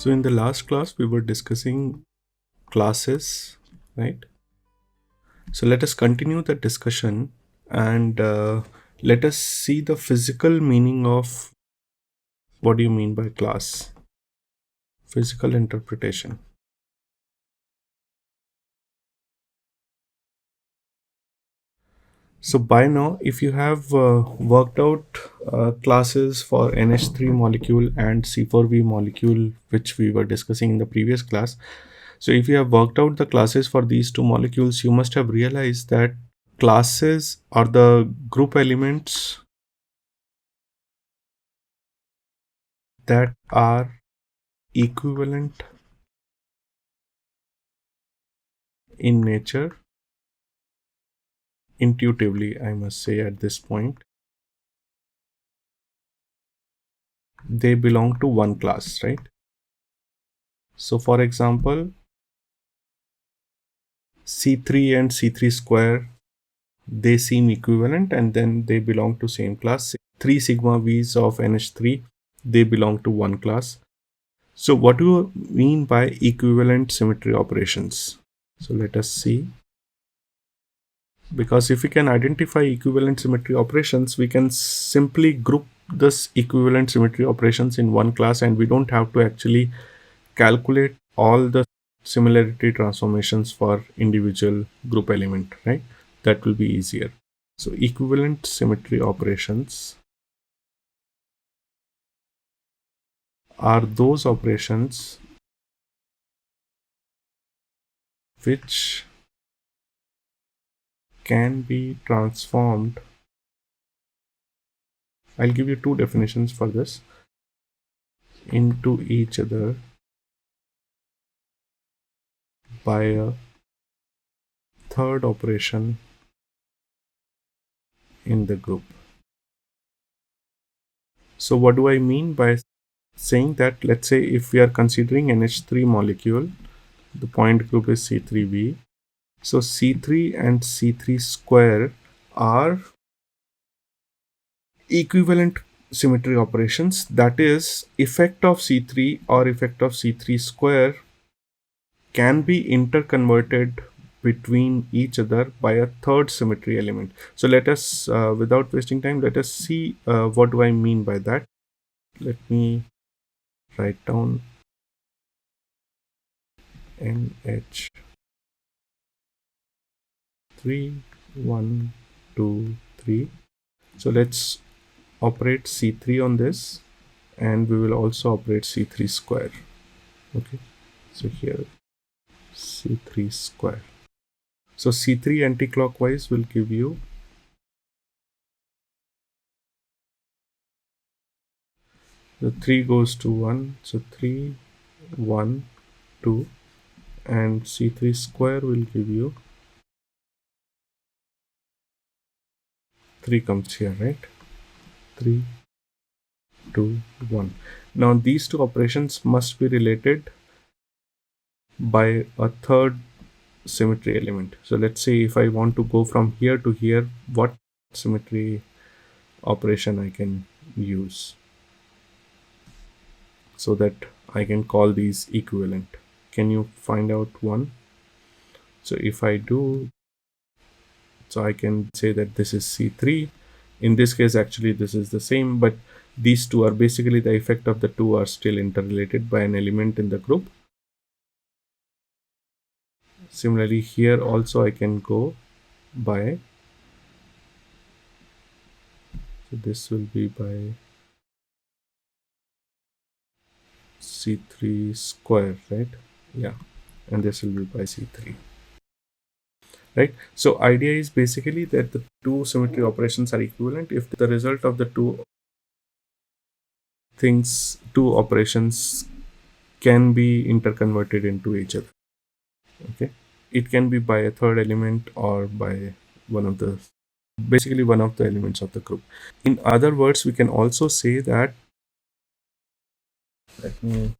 So in the last class, we were discussing classes, right? So let us continue the discussion and let us see the physical meaning of what do you mean by class? Physical interpretation. So by now, if you have worked out classes for NH3 molecule and C4V molecule, which we were discussing in the previous class, so if you have worked out the classes for these two molecules, you must have realized that classes are the group elements that are equivalent in nature. Intuitively, I must say at this point, they belong to one class, right? So for example, C3 and C3 square, they seem equivalent and then they belong to same class. 3 sigma V's of NH3, they belong to one class. So what do you mean by equivalent symmetry operations? So let us see. Because if we can identify equivalent symmetry operations, we can simply group this equivalent symmetry operations in one class and we don't have to actually calculate all the similarity transformations for individual group element, right? That will be easier. So equivalent symmetry operations are those operations which can be transformed. I'll give you two definitions for this. Into each other by a third operation in the group. So what do I mean by saying that? Let's say if we are considering NH3 molecule, the point group is C3V. So C3 and C3 square are equivalent symmetry operations. That is, effect of C3 or effect of C3 square can be interconverted between each other by a third symmetry element. So let us, without wasting time, let us see what do I mean by that. Let me write down NH3, 1, 2, 3. So let's operate C3 on this and we will also operate C3 square. Okay, so here C3 square. So C3 anti-clockwise will give you the 3 goes to 1, so 3, 1, 2, and C3 square will give you 3 comes here, right? 3, 2, 1. Now these two operations must be related by a third symmetry element. So let's say if I want to go from here to here, what symmetry operation I can use so that I can call these equivalent. Can you find out one? So if I do, so I can say that this is C3. In this case, actually, this is the same, but these two are basically the effect of the two are still interrelated by an element in the group. Similarly, here also I can go by, so this will be by C3 square, right? Yeah, and this will be by C3. Right, so idea is basically that the two symmetry operations are equivalent if the result of the two operations can be interconverted into each other. Okay, it can be by a third element or by basically one of the elements of the group. In other words, we can also say that, let me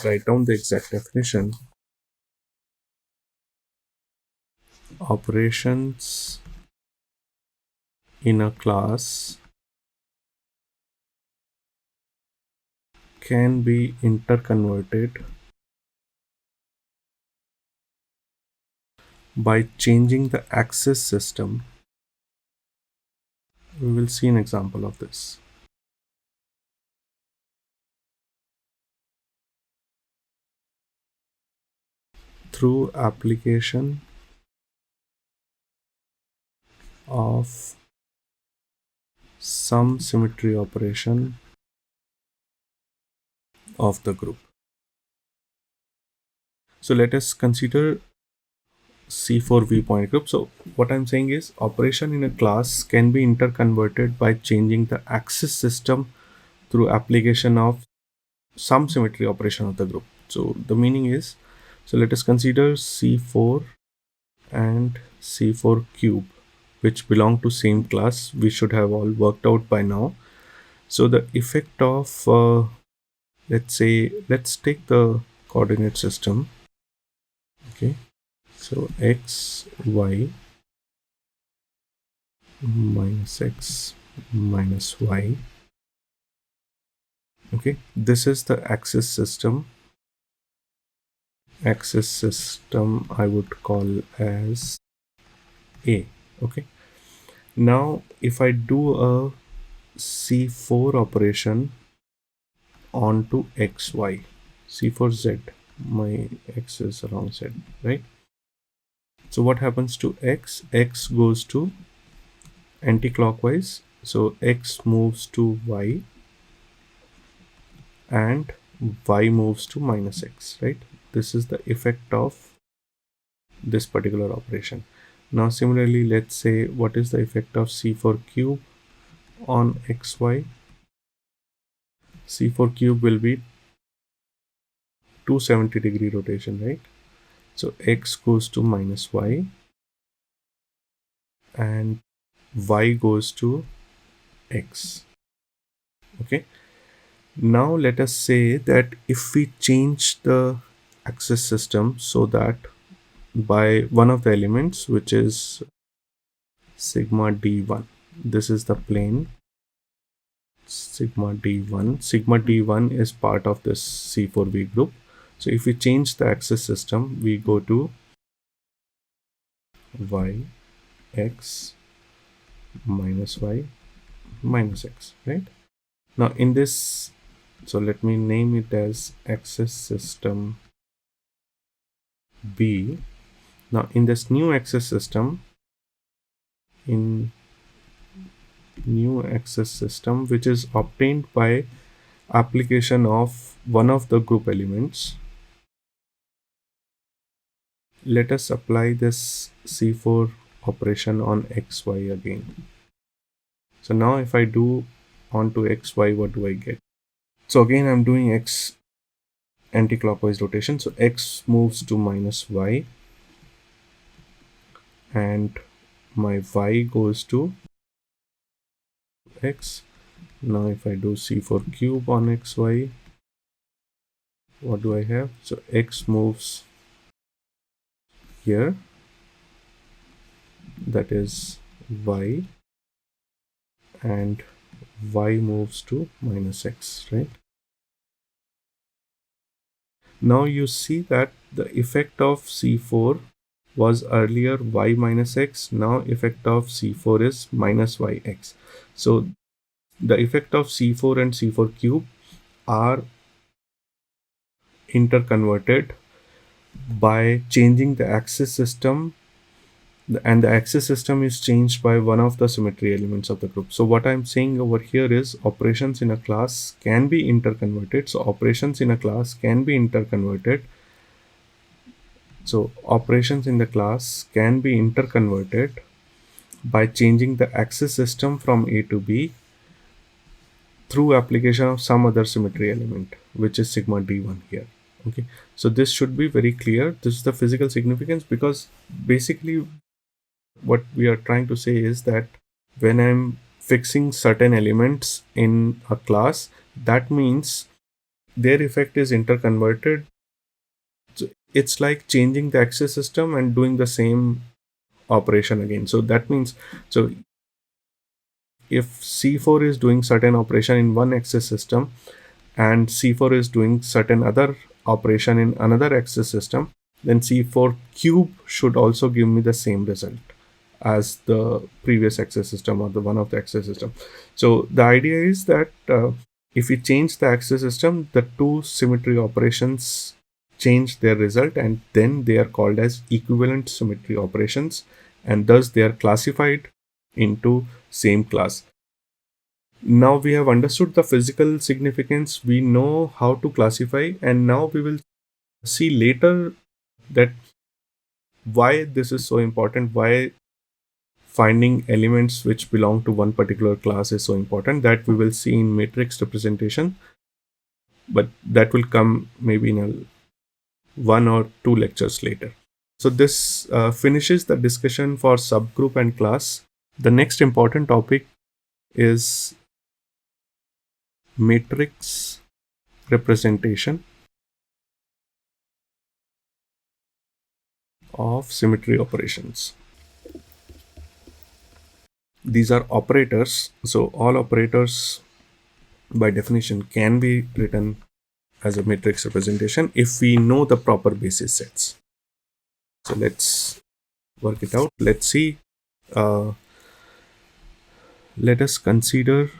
write down the exact definition. Operations in a class can be interconverted by changing the access system. We will see an example of this. Through application of some symmetry operation of the group. So let us consider C4 viewpoint group. So what I'm saying is operation in a class can be interconverted by changing the access system through application of some symmetry operation of the group. So the meaning is, so let us consider C4 and C4 cube, which belong to same class. We should have all worked out by now. So the effect of let's take the coordinate system. Okay, so x y minus x minus y. Okay, this is the axis system. Axis system I would call as A. Okay, now if I do a C4 operation onto xy, C4z, my x is along z, right? So what happens to x? X goes to anti-clockwise, so x moves to y and y moves to minus x, right? This is the effect of this particular operation. Now similarly, let's say what is the effect of C4 cube on xy? C4 cube will be 270-degree rotation, right? So x goes to minus y and y goes to x. Okay, now let us say that if we change the axis system so that by one of the elements, which is sigma d1, this is the plane sigma d1. Sigma d1 is part of this C4V group. So if we change the axis system, we go to y x minus y minus x, right? Now in this, so let me name it as axis system B. Now in this new axis system, which is obtained by application of one of the group elements, let us apply this C4 operation on xy again. So now if I do onto xy, what do I get? So again I'm doing x anti-clockwise rotation, so x moves to minus y and my y goes to x. Now if I do C4 cube on xy, what do I have? So x moves here, that is y, and y moves to minus x, right? Now you see that the effect of C4 was earlier y minus x, now effect of C4 is minus yx. So the effect of C4 and C4 cube are interconverted by changing the axis system, and the axis system is changed by one of the symmetry elements of the group. So what I'm saying over here is operations in a class can be interconverted. So operations in a class can be interconverted. So operations in the class can be interconverted by changing the axis system from A to B through application of some other symmetry element, which is sigma d1 here. Okay, so this should be very clear. This is the physical significance, because basically what we are trying to say is that when I'm fixing certain elements in a class, that means their effect is interconverted. So it's like changing the axis system and doing the same operation again. So that means, so if C4 is doing certain operation in one axis system, and C4 is doing certain other operation in another axis system, then C4 cube should also give me the same result as the previous axis system or the one of the axis system. So the idea is that if we change the axis system, the two symmetry operations change their result, and then they are called as equivalent symmetry operations, and thus they are classified into same class. Now we have understood the physical significance, we know how to classify, and now we will see later that why this is so important, why finding elements which belong to one particular class is so important. That we will see in matrix representation, but that will come maybe in one or two lectures later. So this finishes the discussion for subgroup and class. The next important topic is matrix representation of symmetry operations. These are operators, so all operators by definition can be written as a matrix representation if we know the proper basis sets. So let's work it out. Let's see. Let us consider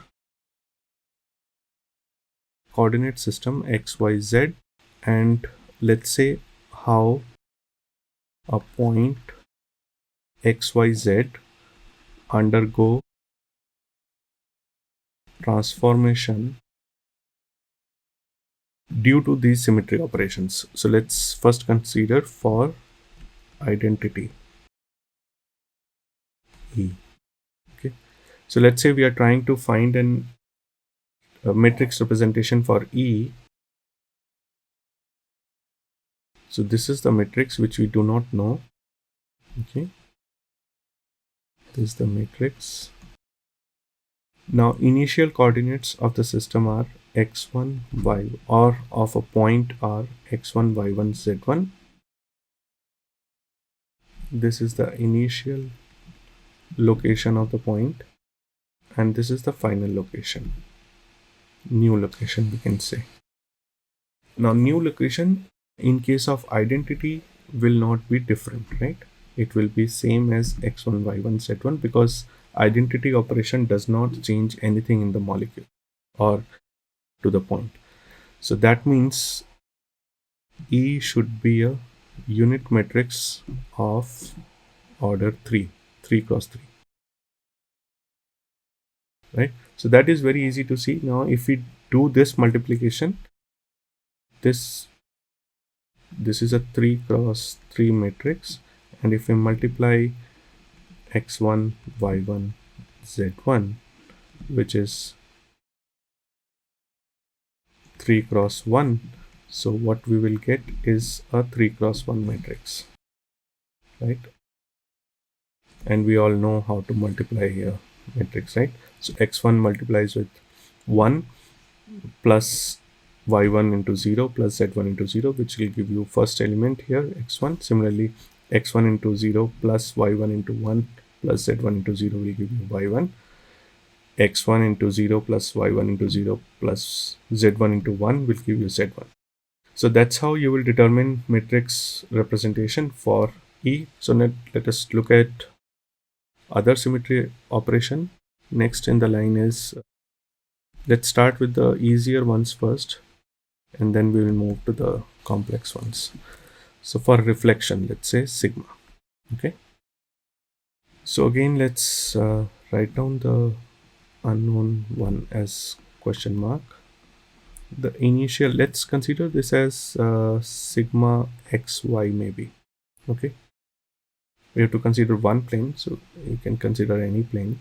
coordinate system x, y, z, and let's say how a point x, y, z undergo transformation due to these symmetry operations. So let's first consider for identity E. Okay. So let's say we are trying to find a matrix representation for E. So this is the matrix which we do not know. Okay. This is the matrix. Now initial coordinates of the system are x1, y, or of a point are x1, y1, z1. This is the initial location of the point, and this is the final location, new location we can say. Now new location in case of identity will not be different, right? It will be same as x1, y1, z1 because identity operation does not change anything in the molecule or to the point. So that means E should be a unit matrix of order 3 cross 3, right? So that is very easy to see. Now if we do this multiplication, this is a 3 cross 3 matrix, and if we multiply x1, y1, z1, which is 3 cross 1, so what we will get is a 3 cross 1 matrix, right? And we all know how to multiply a matrix, right? So x1 multiplies with 1 plus y1 into 0 plus z1 into 0, which will give you first element here x1. Similarly, x1 into 0 plus y1 into 1 plus z1 into 0 will give you y1. x1 into 0 plus y1 into 0 plus z1 into 1 will give you z1. So that's how you will determine matrix representation for E. So let us look at other symmetry operation. Next in the line is, let's start with the easier ones first, and then we will move to the complex ones. So for reflection, let's say sigma. Okay. So again, let's write down the unknown one as question mark. The initial, let's consider this as sigma xy maybe. Okay. We have to consider one plane, so you can consider any plane.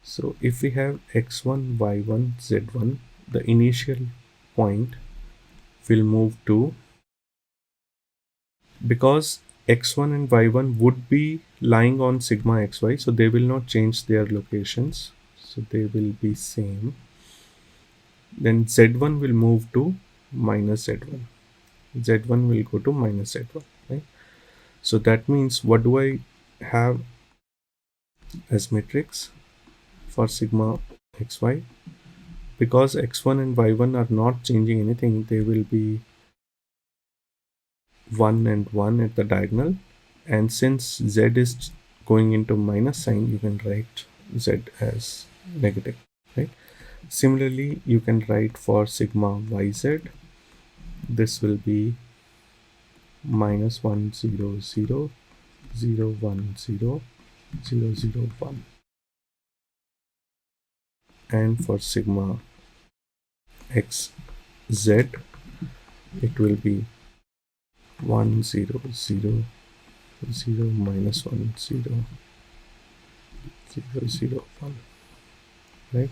So if we have x1, y1, z1, the initial point will move to, because x1 and y1 would be lying on sigma xy, so they will not change their locations, so they will be same. Then z1 will move to minus z1. Z1 will go to minus z1, right? So that means what do I have as matrix for sigma xy? because x1 and y1 are not changing anything, they will be 1 and 1 at the diagonal, and since z is going into minus sign, you can write z as negative, right? Similarly, you can write for sigma yz, this will be minus 1 0 0 0 1 0 0 0 1, and for sigma xz, it will be 1 0 0 0 minus 1 0 0 0 1, right?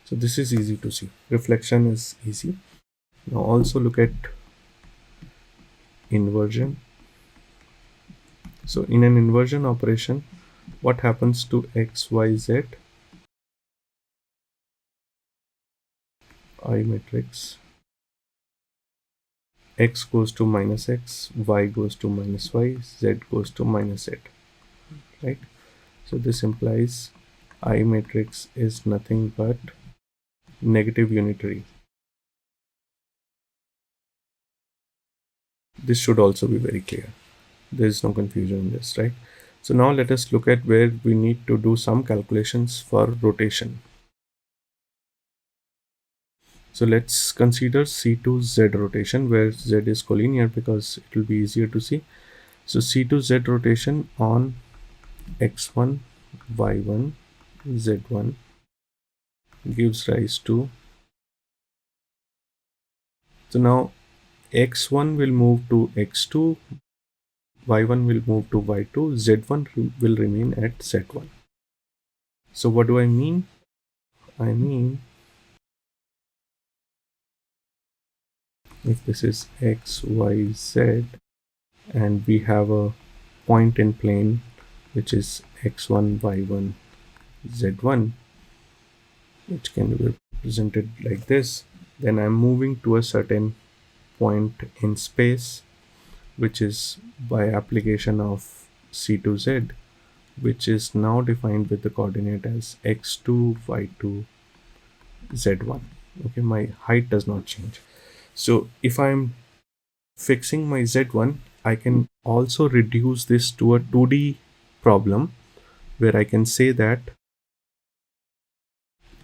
So this is easy to see. Reflection is easy. Now also look at inversion. So in an inversion operation, what happens to x, y, z? I matrix. X goes to minus x, y goes to minus y, z goes to minus z, right? So this implies I matrix is nothing but negative unitary. This should also be very clear. There is no confusion in this, right? So now let us look at where we need to do some calculations for rotation. So let's consider C2Z rotation, where Z is collinear because it will be easier to see. So C2Z rotation on x1, y1, z1 gives rise to, so now x1 will move to x2, y1 will move to y2, z1 will remain at z1. So what do I mean? I mean, if this is x, y, z, and we have a point in plane which is x1, y1, z1, which can be represented like this, then I'm moving to a certain point in space, which is by application of C2z, which is now defined with the coordinate as x2, y2, z1. Okay, my height does not change. So if I'm fixing my z1, I can also reduce this to a 2D problem where I can say that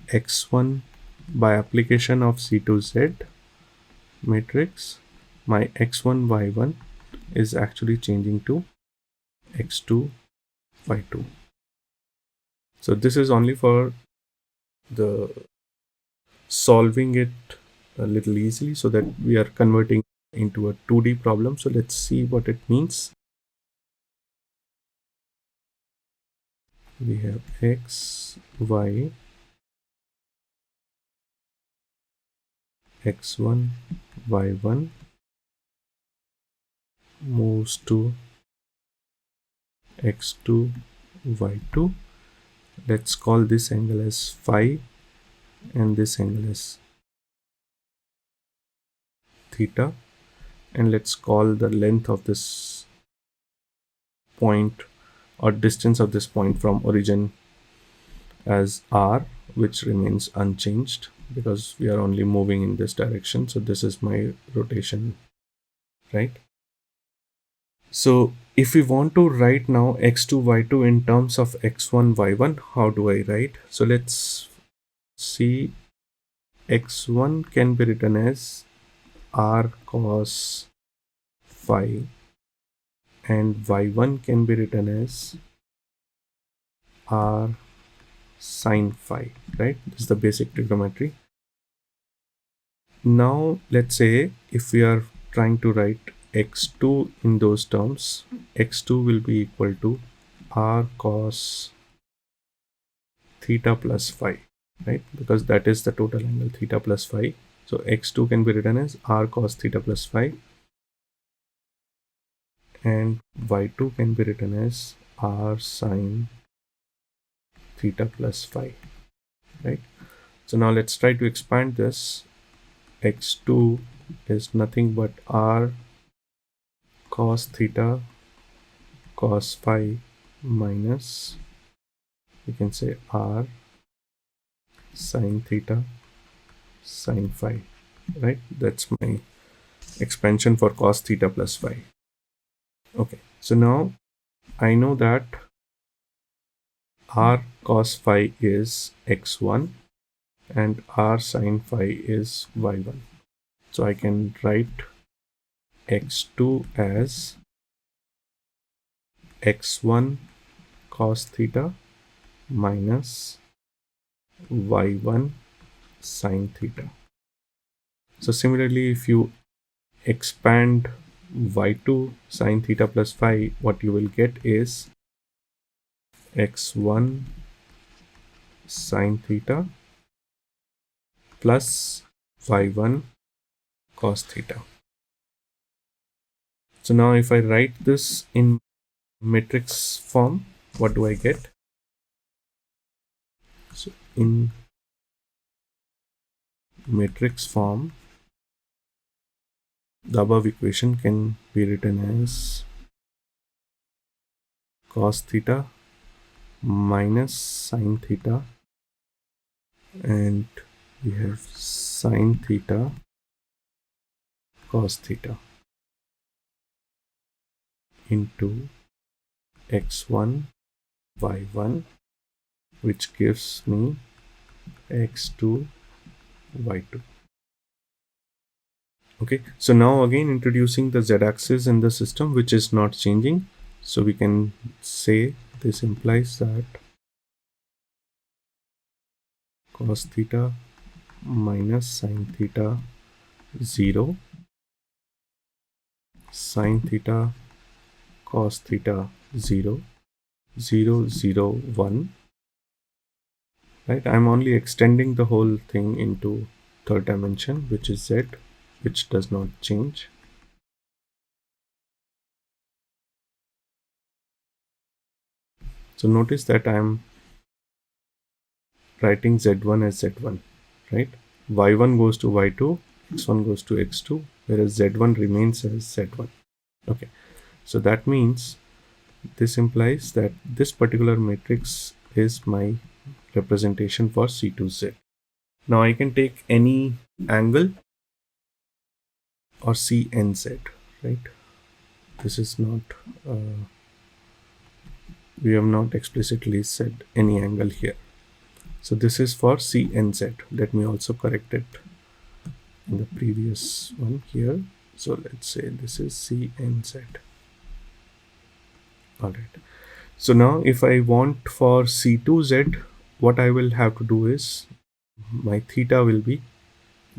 x1 by application of C2z matrix, my x1 y1 is actually changing to x2 y2. So this is only for the solving it a little easily so that we are converting into a 2D problem. So let's see what it means. We have x, y, x1, y1 moves to x2, y2. Let's call this angle as phi and this angle as theta, and let's call the length of this point or distance of this point from origin as r, which remains unchanged because we are only moving in this direction. So this is my rotation, right? So if we want to write now x2 y2 in terms of x1 y1, how do I write? So let's see, x1 can be written as r cos phi and y1 can be written as r sine phi, right? This is the basic trigonometry. Now let's say if we are trying to write x2 in those terms, x2 will be equal to r cos theta plus phi, right? Because that is the total angle, theta plus phi. So x2 can be written as r cos theta plus phi, and y2 can be written as r sine theta plus phi, right? So now let's try to expand this. X2 is nothing but r cos theta cos phi minus, we can say r sine theta sine phi, right? That's my expansion for cos theta plus phi. Okay, so now I know that r cos phi is x1 and r sine phi is y1. So I can write x2 as x1 cos theta minus y1 sine theta. So similarly, if you expand y2 sine theta plus phi, what you will get is x1 sine theta plus y1 cos theta. So now if I write this in matrix form, what do I get? So in matrix form, the above equation can be written as cos theta minus sine theta, and we have sine theta cos theta into x1 y1, which gives me x2 y2. Okay, so now again introducing the z-axis in the system, which is not changing, so we can say this implies that cos theta minus sine theta 0, sine theta cos theta 0, 0, 0, 1. Right, I'm only extending the whole thing into third dimension, which is z, which does not change. So notice that I'm writing z1 as z1, right? y1 goes to y2, x1 goes to x2, whereas z1 remains as z1. Okay, so that means this implies that this particular matrix is my representation for C2Z. Now I can take any angle or CNZ, right? This is not, we have not explicitly said any angle here. So this is for CNZ. Let me also correct it in the previous one here. So let's say this is CNZ. All right. So now if I want for C2Z, what I will have to do is my theta will be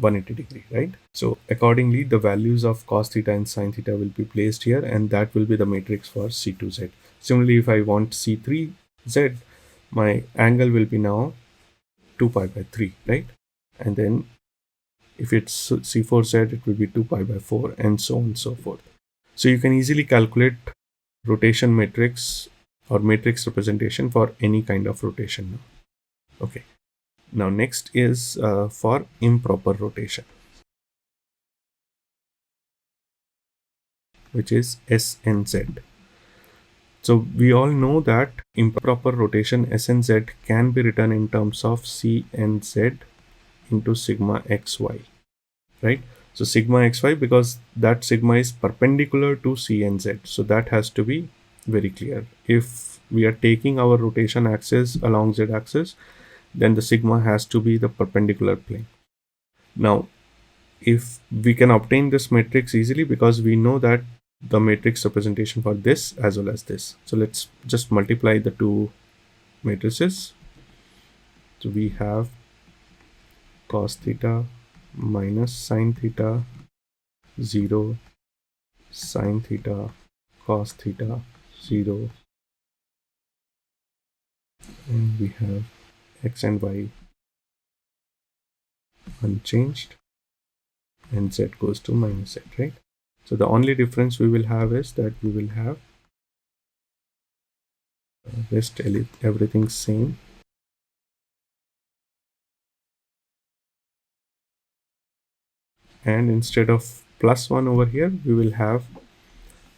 180 degree, right? So accordingly, the values of cos theta and sin theta will be placed here, and that will be the matrix for C2Z. Similarly, if I want C3Z, my angle will be now 2 pi by 3, right? And then if it's C4Z, it will be 2 pi by 4, and so on and so forth. So you can easily calculate rotation matrix or matrix representation for any kind of rotation. Okay. Now next is for improper rotation, which is SNZ. So we all know that improper rotation SNZ can be written in terms of CNZ into sigma xy, right? So sigma xy, because that sigma is perpendicular to CNZ, so that has to be very clear. If we are taking our rotation axis along z axis, then the sigma has to be the perpendicular plane. Now if we can obtain this matrix easily, because we know that the matrix representation for this as well as this. So let's just multiply the two matrices. So we have cos theta minus sin theta 0, sin theta cos theta 0, and we have x and y unchanged, and z goes to minus z, right? So the only difference we will have is that we will have rest everything same, and instead of plus 1 over here, we will have,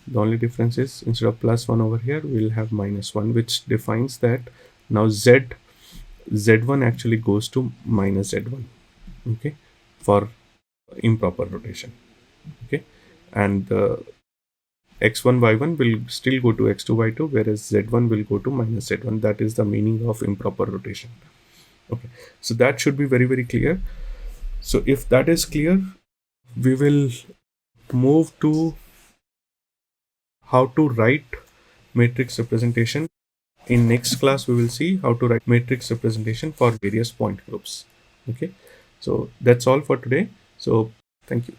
the only difference is instead of plus 1 over here, we will have minus 1, which defines that now z1 actually goes to minus z1. Okay, for improper rotation. Okay, and x1 y1 will still go to x2 y2, whereas z1 will go to minus z1. That is the meaning of improper rotation. Okay, so that should be very, very clear. So if that is clear, we will move to how to write matrix representation. In next class, we will see how to write matrix representation for various point groups. Okay, so that's all for today. So thank you.